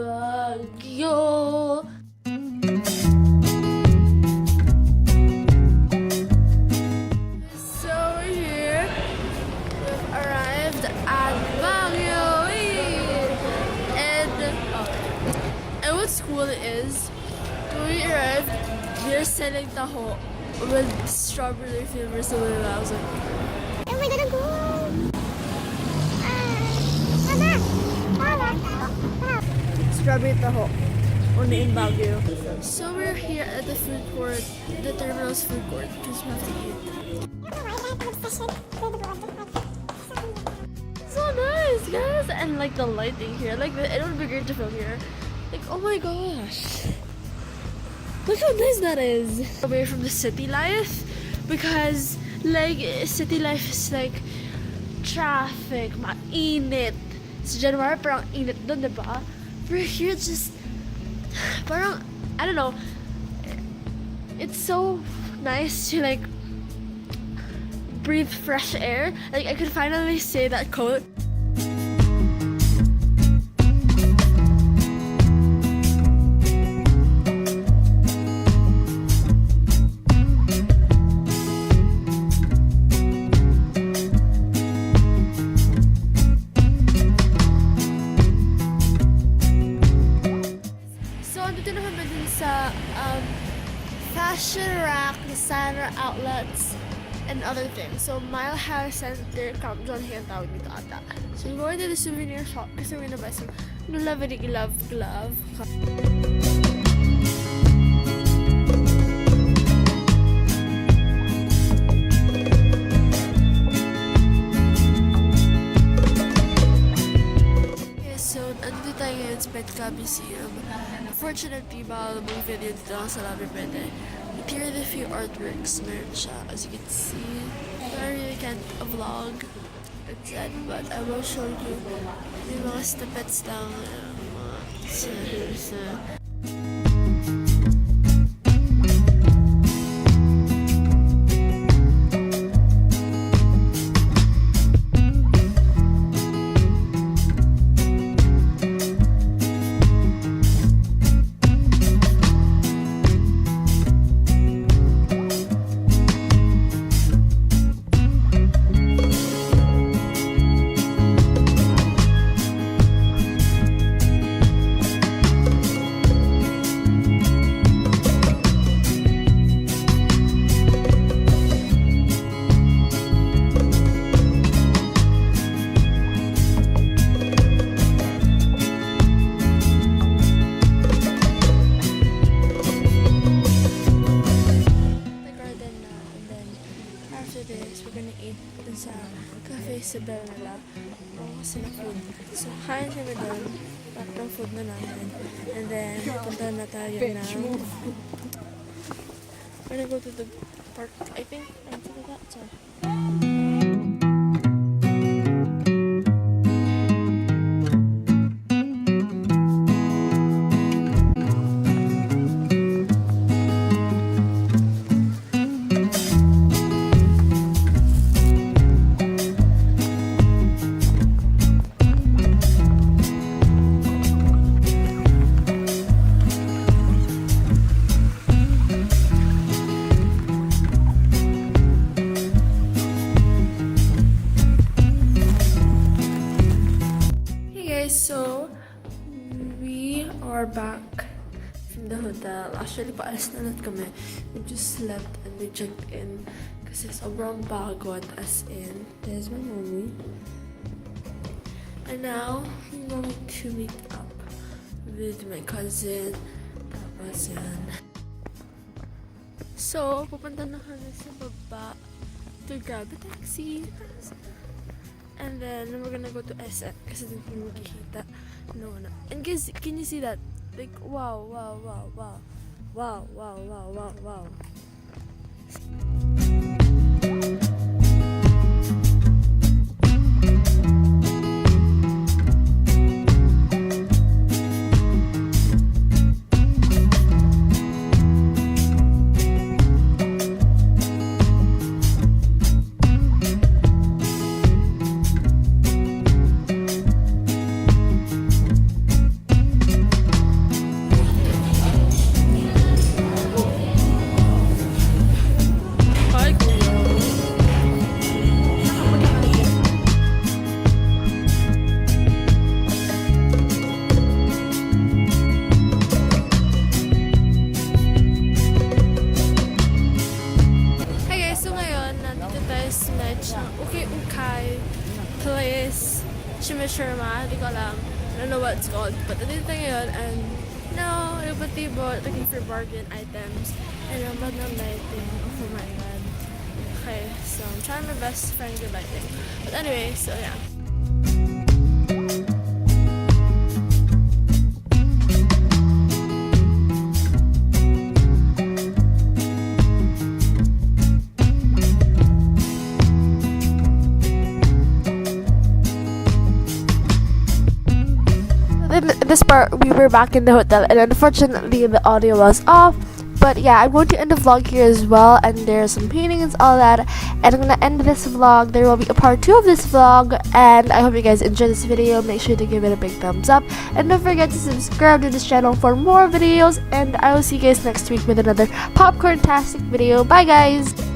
Baguio. So we're here. We've arrived at Baguio. And what's cool is when we arrived, they're selling taho with strawberry flavors. So I was like, oh my god, ang cool! Mama! strawberry taho only in Baguio. So we're here at the food court, the terminal's food court, because we have to eat. So nice, guys! And like the lighting here, like it would be great to film here. Like, oh my gosh! Look how nice that is! Away from the city life, because like city life is like traffic, mainit. Sa January parang init dun, diba? We're here just parang, I don't know, it's so nice to like breathe fresh air. Like I could finally say that quote. Dito na kami dun sa fashion rack, designer outlets, and other things. So, Mile High Center, Camp John Hay ang tawag dito ata. So, we're going to the souvenir shop kasi we're gonna buy some Nulaverik Love Glove. Andito tayo ngayon sa Petka Museum. Unfortunately, bawal mong video dito lang sa labi pwede. But here are the few artworks. Meron siya, as you can see. I really can't vlog instead, but I will show you yung mga snippets lang. We're gonna eat dun sa cafe sa Bell nila. Kasi na food. So, kain kami dun. Pack ng food na namin. And then, punta na tayo na. We're gonna go to the park. I think, I'm to that side. So, we are back from the hotel. Actually, paalis na lahat kami. We just slept and we checked in kasi sobrang pagod, as in. There's my mommy. And now, we're going to meet up with my cousin. Tapos yan. So, pupunta na kami sa baba to grab a taxi. And then we're gonna go to SM kasi dun kami magkikita. No. And guys, can you see that? Like, wow. chimichurma, hindi ko alam. I don't know what it's called. But nandito yun, and libo-tibo, looking for bargain items. And ang bad ng lighting. Oh my god. Okay, so I'm trying my best to find good lighting. But anyway, so yeah. This part, we were back in the hotel, and unfortunately the audio was off. But yeah, I'm going to end the vlog here as well, and there's some paintings, all that, and I'm gonna end this vlog. There will be a part 2 of this vlog, and I hope you guys enjoyed this video. Make sure to give it a big thumbs up, and don't forget to subscribe to this channel for more videos, and I will see you guys next week with another popcorn-tastic video. Bye guys!